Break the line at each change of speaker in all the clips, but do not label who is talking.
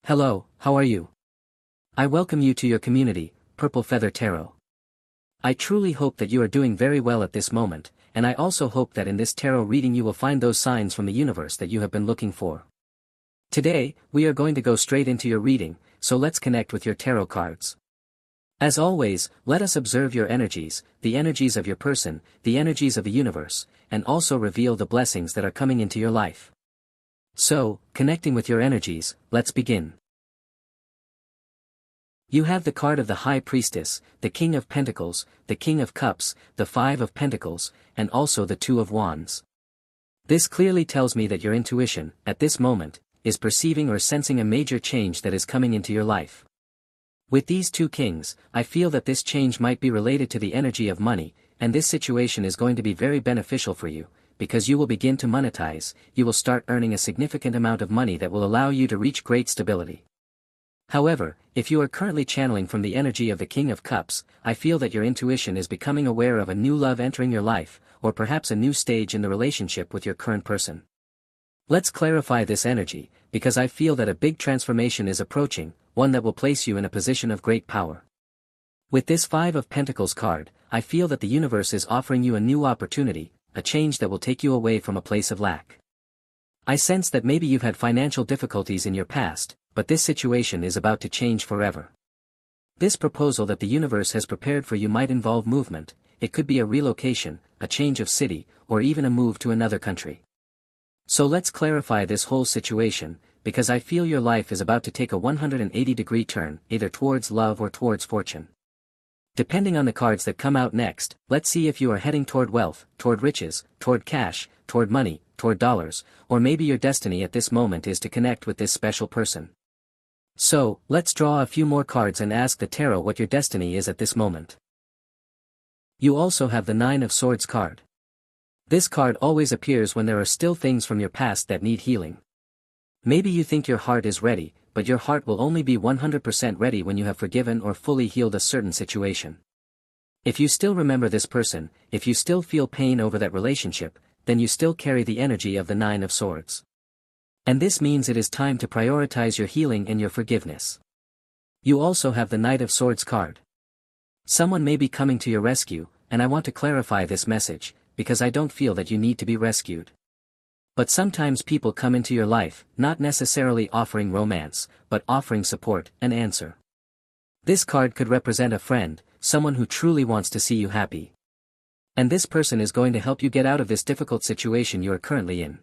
Hello, how are you? I welcome you to your community, Purple Feather Tarot. I truly hope that you are doing very well at this moment, and I also hope that in this tarot reading you will find those signs from the universe that you have been looking for. Today, we are going to go straight into your reading, so let's connect with your tarot cards. As always, let us observe your energies, the energies of your person, the energies of the universe, and also reveal the blessings that are coming into your life. So, connecting with your energies, let's begin. You have the card of the High Priestess, the King of Pentacles, the King of Cups, the Five of Pentacles, and also the Two of Wands. This clearly tells me that your intuition, at this moment, is perceiving or sensing a major change that is coming into your life. With these two kings, I feel that this change might be related to the energy of money, and this situation is going to be very beneficial for you, because you will begin to monetize, you will start earning a significant amount of money that will allow you to reach great stability. However, if you are currently channeling from the energy of the King of Cups, I feel that your intuition is becoming aware of a new love entering your life, or perhaps a new stage in the relationship with your current person. Let's clarify this energy, because I feel that a big transformation is approaching, one that will place you in a position of great power. With this Five of Pentacles card, I feel that the universe is offering you a new opportunity, a change that will take you away from a place of lack. I sense that maybe you've had financial difficulties in your past, but this situation is about to change forever. This proposal that the universe has prepared for you might involve movement, it could be a relocation, a change of city, or even a move to another country. So let's clarify this whole situation, because I feel your life is about to take a 180-degree turn, either towards love or towards fortune. Depending on the cards that come out next, let's see if you are heading toward wealth, toward riches, toward cash, toward money, toward dollars, or maybe your destiny at this moment is to connect with this special person. So, let's draw a few more cards and ask the tarot what your destiny is at this moment. You also have the Nine of Swords card. This card always appears when there are still things from your past that need healing. Maybe you think your heart is ready, but your heart will only be 100% ready when you have forgiven or fully healed a certain situation. If you still remember this person, if you still feel pain over that relationship, then you still carry the energy of the Nine of Swords. And this means it is time to prioritize your healing and your forgiveness. You also have the Knight of Swords card. Someone may be coming to your rescue, and I want to clarify this message, because I don't feel that you need to be rescued. But sometimes people come into your life, not necessarily offering romance, but offering support and answer. This card could represent a friend, someone who truly wants to see you happy. And this person is going to help you get out of this difficult situation you are currently in.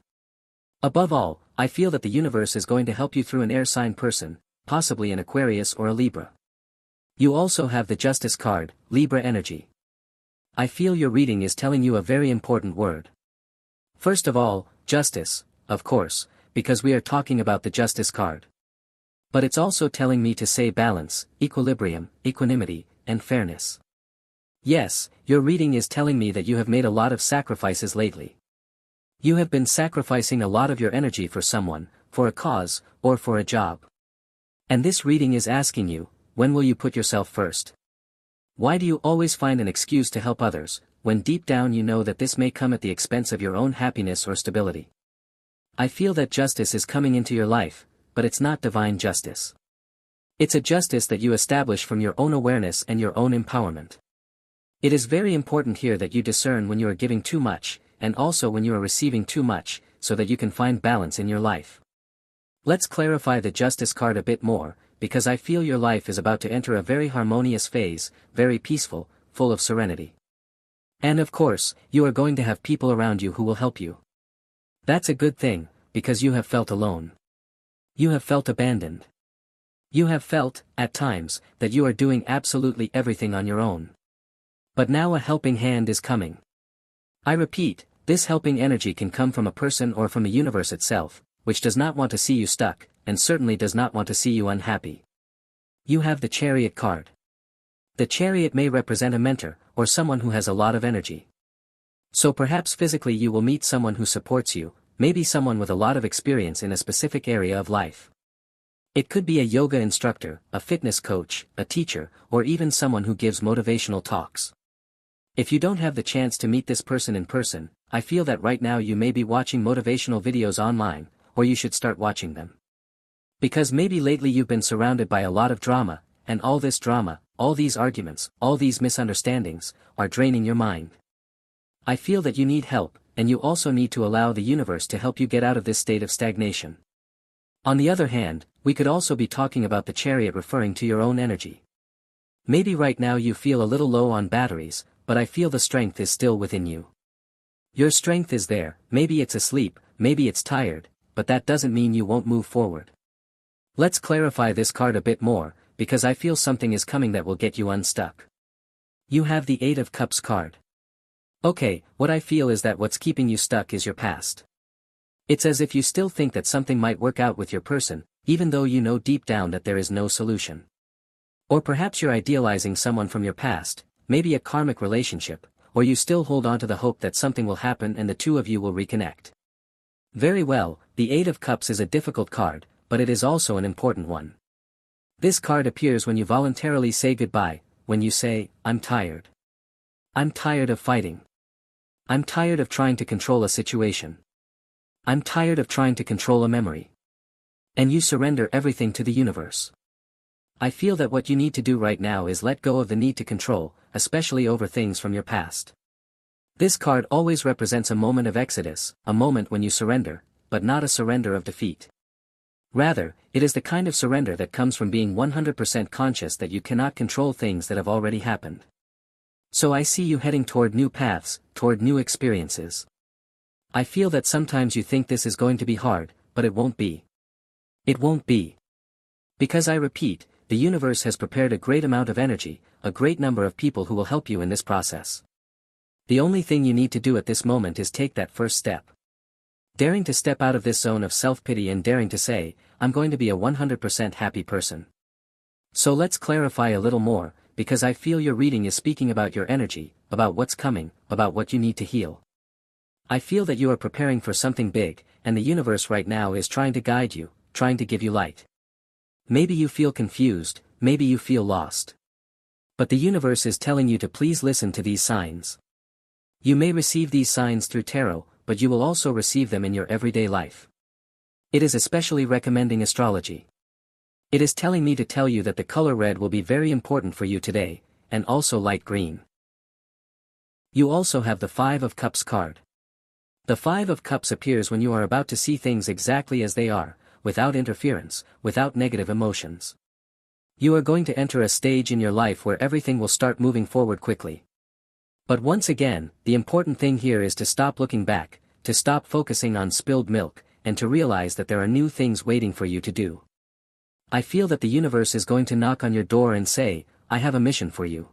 Above all, I feel that the universe is going to help you through an air sign person, possibly an Aquarius or a Libra. You also have the Justice card, Libra energy. I feel your reading is telling you a very important word. First of all, justice, of course, because we are talking about the Justice card. But it's also telling me to say balance, equilibrium, equanimity, and fairness. Yes, your reading is telling me that you have made a lot of sacrifices lately. You have been sacrificing a lot of your energy for someone, for a cause, or for a job. And this reading is asking you, when will you put yourself first? Why do you always find an excuse to help others, when deep down you know that this may come at the expense of your own happiness or stability? I feel that justice is coming into your life, but it's not divine justice. It's a justice that you establish from your own awareness and your own empowerment. It is very important here that you discern when you are giving too much, and also when you are receiving too much, so that you can find balance in your life. Let's clarify the Justice card a bit more, because I feel your life is about to enter a very harmonious phase, very peaceful, full of serenity. And of course, you are going to have people around you who will help you. That's a good thing, because you have felt alone. You have felt abandoned. You have felt, at times, that you are doing absolutely everything on your own. But now a helping hand is coming. I repeat, this helping energy can come from a person or from the universe itself, which does not want to see you stuck, and certainly does not want to see you unhappy. You have the Chariot card. The Chariot may represent a mentor, or someone who has a lot of energy. So perhaps physically you will meet someone who supports you, maybe someone with a lot of experience in a specific area of life. It could be a yoga instructor, a fitness coach, a teacher, or even someone who gives motivational talks. If you don't have the chance to meet this person in person, I feel that right now you may be watching motivational videos online, or you should start watching them. Because maybe lately you've been surrounded by a lot of drama, and all this drama, all these arguments, all these misunderstandings, are draining your mind. I feel that you need help, and you also need to allow the universe to help you get out of this state of stagnation. On the other hand, we could also be talking about the Chariot referring to your own energy. Maybe right now you feel a little low on batteries, but I feel the strength is still within you. Your strength is there, maybe it's asleep, maybe it's tired, but that doesn't mean you won't move forward. Let's clarify this card a bit more, because I feel something is coming that will get you unstuck. You have the Eight of Cups card. Okay, what I feel is that what's keeping you stuck is your past. It's as if you still think that something might work out with your person, even though you know deep down that there is no solution. Or perhaps you're idealizing someone from your past, maybe a karmic relationship, or you still hold on to the hope that something will happen and the two of you will reconnect. Very well, the Eight of Cups is a difficult card, but it is also an important one. This card appears when you voluntarily say goodbye, when you say, I'm tired. I'm tired of fighting. I'm tired of trying to control a situation. I'm tired of trying to control a memory. And you surrender everything to the universe. I feel that what you need to do right now is let go of the need to control, especially over things from your past. This card always represents a moment of exodus, a moment when you surrender, but not a surrender of defeat. Rather, it is the kind of surrender that comes from being 100% conscious that you cannot control things that have already happened. So I see you heading toward new paths, toward new experiences. I feel that sometimes you think this is going to be hard, but it won't be. It won't be. Because I repeat, the universe has prepared a great amount of energy, a great number of people who will help you in this process. The only thing you need to do at this moment is take that first step. Daring to step out of this zone of self-pity and daring to say, I'm going to be a 100% happy person. So let's clarify a little more, because I feel your reading is speaking about your energy, about what's coming, about what you need to heal. I feel that you are preparing for something big, and the universe right now is trying to guide you, trying to give you light. Maybe you feel confused, maybe you feel lost. But the universe is telling you to please listen to these signs. You may receive these signs through tarot, but you will also receive them in your everyday life. It is especially recommending astrology. It is telling me to tell you that the color red will be very important for you today, and also light green. You also have the Five of Cups card. The Five of Cups appears when you are about to see things exactly as they are, without interference, without negative emotions. You are going to enter a stage in your life where everything will start moving forward quickly. But once again, the important thing here is to stop looking back, to stop focusing on spilled milk, and to realize that there are new things waiting for you to do. I feel that the universe is going to knock on your door and say, I have a mission for you.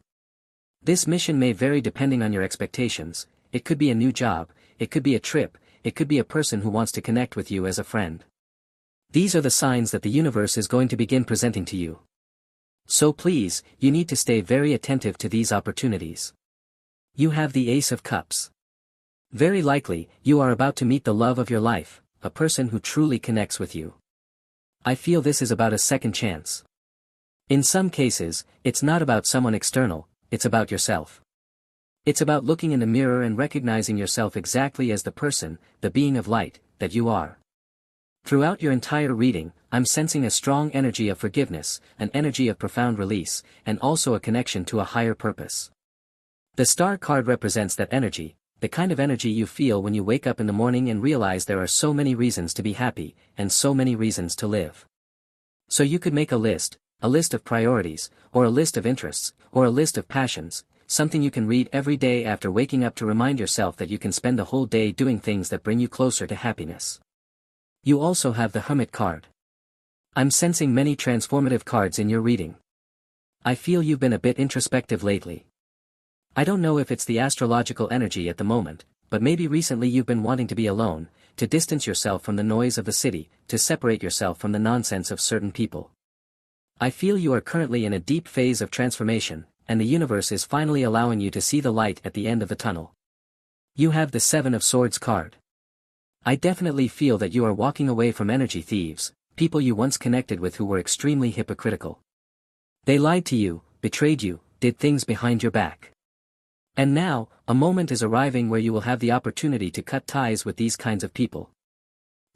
This mission may vary depending on your expectations. It could be a new job, it could be a trip, it could be a person who wants to connect with you as a friend. These are the signs that the universe is going to begin presenting to you. So please, you need to stay very attentive to these opportunities. You have the Ace of Cups. Very likely, you are about to meet the love of your life, a person who truly connects with you. I feel this is about a second chance. In some cases, it's not about someone external, it's about yourself. It's about looking in the mirror and recognizing yourself exactly as the person, the being of light, that you are. Throughout your entire reading, I'm sensing a strong energy of forgiveness, an energy of profound release, and also a connection to a higher purpose. The Star card represents that energy, the kind of energy you feel when you wake up in the morning and realize there are so many reasons to be happy, and so many reasons to live. So you could make a list of priorities, or a list of interests, or a list of passions, something you can read every day after waking up to remind yourself that you can spend the whole day doing things that bring you closer to happiness. You also have the Hermit card. I'm sensing many transformative cards in your reading. I feel you've been a bit introspective lately. I don't know if it's the astrological energy at the moment, but maybe recently you've been wanting to be alone, to distance yourself from the noise of the city, to separate yourself from the nonsense of certain people. I feel you are currently in a deep phase of transformation, and the universe is finally allowing you to see the light at the end of the tunnel. You have the Seven of Swords card. I definitely feel that you are walking away from energy thieves, people you once connected with who were extremely hypocritical. They lied to you, betrayed you, did things behind your back. And now, a moment is arriving where you will have the opportunity to cut ties with these kinds of people.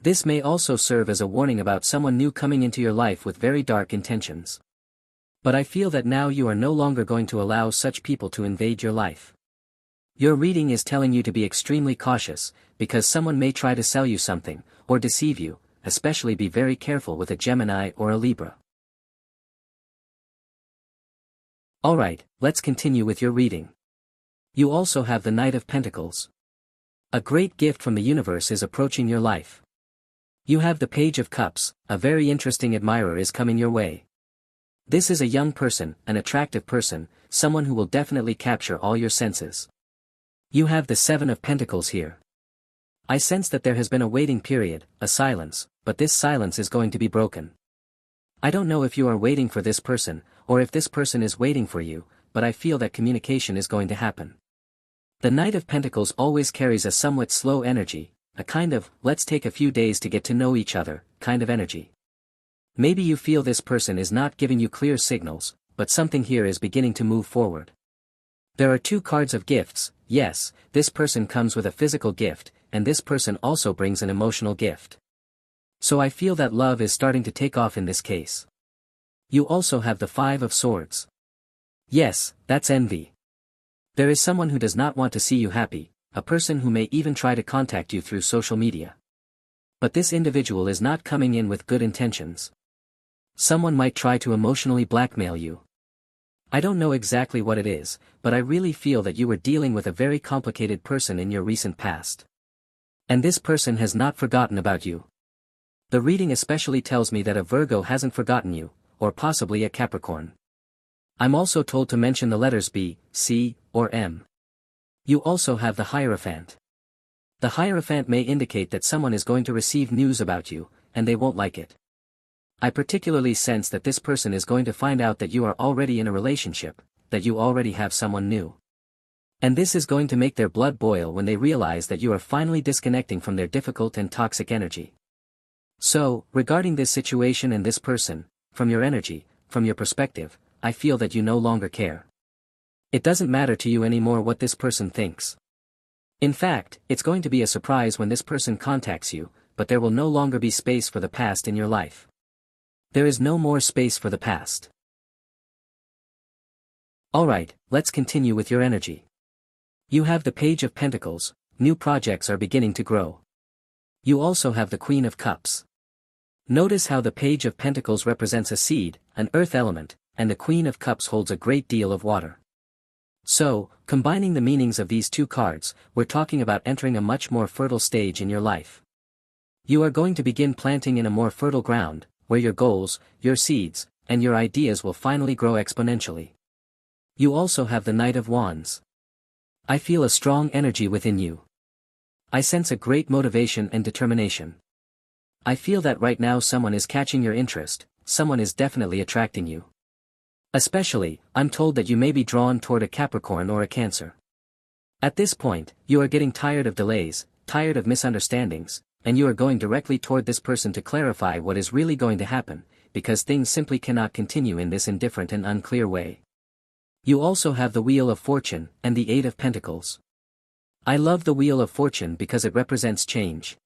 This may also serve as a warning about someone new coming into your life with very dark intentions. But I feel that now you are no longer going to allow such people to invade your life. Your reading is telling you to be extremely cautious, because someone may try to sell you something, or deceive you, especially be very careful with a Gemini or a Libra. Alright, let's continue with your reading. You also have the Knight of Pentacles. A great gift from the universe is approaching your life. You have the Page of Cups, a very interesting admirer is coming your way. This is a young person, an attractive person, someone who will definitely capture all your senses. You have the Seven of Pentacles here. I sense that there has been a waiting period, a silence, but this silence is going to be broken. I don't know if you are waiting for this person, or if this person is waiting for you, but I feel that communication is going to happen. The Knight of Pentacles always carries a somewhat slow energy, a kind of, let's take a few days to get to know each other, kind of energy. Maybe you feel this person is not giving you clear signals, but something here is beginning to move forward. There are two cards of gifts. Yes, this person comes with a physical gift, and this person also brings an emotional gift. So I feel that love is starting to take off in this case. You also have the Five of Swords. Yes, that's envy. There is someone who does not want to see you happy, a person who may even try to contact you through social media. But this individual is not coming in with good intentions. Someone might try to emotionally blackmail you. I don't know exactly what it is, but I really feel that you were dealing with a very complicated person in your recent past. And this person has not forgotten about you. The reading especially tells me that a Virgo hasn't forgotten you, or possibly a Capricorn. I'm also told to mention the letters B, C, or M. You also have the Hierophant. The Hierophant may indicate that someone is going to receive news about you, and they won't like it. I particularly sense that this person is going to find out that you are already in a relationship, that you already have someone new. And this is going to make their blood boil when they realize that you are finally disconnecting from their difficult and toxic energy. So, regarding this situation and this person, from your energy, from your perspective, I feel that you no longer care. It doesn't matter to you anymore what this person thinks. In fact, it's going to be a surprise when this person contacts you, but there will no longer be space for the past in your life. There is no more space for the past. Alright, let's continue with your energy. You have the Page of Pentacles, new projects are beginning to grow. You also have the Queen of Cups. Notice how the Page of Pentacles represents a seed, an earth element, and the Queen of Cups holds a great deal of water. So, combining the meanings of these two cards, we're talking about entering a much more fertile stage in your life. You are going to begin planting in a more fertile ground, where your goals, your seeds, and your ideas will finally grow exponentially. You also have the Knight of Wands. I feel a strong energy within you. I sense a great motivation and determination. I feel that right now someone is catching your interest, someone is definitely attracting you. Especially, I'm told that you may be drawn toward a Capricorn or a Cancer. At this point, you are getting tired of delays, tired of misunderstandings, and you are going directly toward this person to clarify what is really going to happen, because things simply cannot continue in this indifferent and unclear way. You also have the Wheel of Fortune, and the Eight of Pentacles. I love the Wheel of Fortune because it represents change.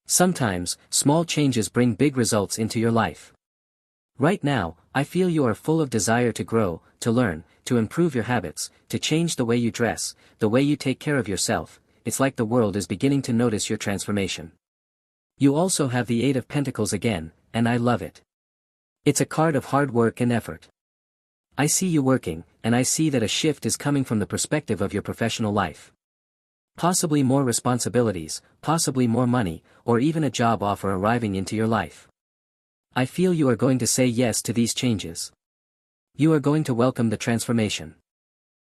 Sometimes, small changes bring big results into your life. Right now, I feel you are full of desire to grow, to learn, to improve your habits, to change the way you dress, the way you take care of yourself. It's like the world is beginning to notice your transformation. You also have the Eight of Pentacles again, and I love it. It's a card of hard work and effort. I see you working, and I see that a shift is coming from the perspective of your professional life. Possibly more responsibilities, possibly more money, or even a job offer arriving into your life. I feel you are going to say yes to these changes. You are going to welcome the transformation.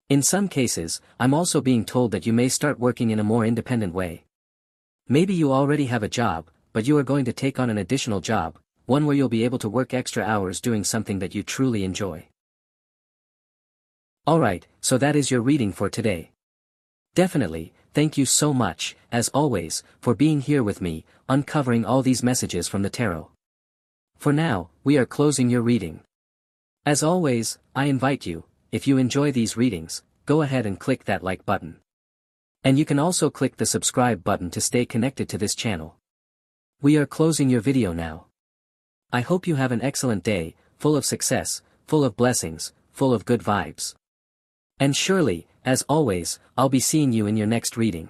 In some cases, I'm also being told that you may start working in a more independent way. Maybe you already have a job, but you are going to take on an additional job, one where you'll be able to work extra hours doing something that you truly enjoy. Alright, so that is your reading for today. Definitely, thank you so much, as always, for being here with me, uncovering all these messages from the tarot. For now, we are closing your reading. As always, I invite you, if you enjoy these readings, go ahead and click that like button. And you can also click the subscribe button to stay connected to this channel. We are closing your video now. I hope you have an excellent day, full of success, full of blessings, full of good vibes. And surely, as always, I'll be seeing you in your next reading.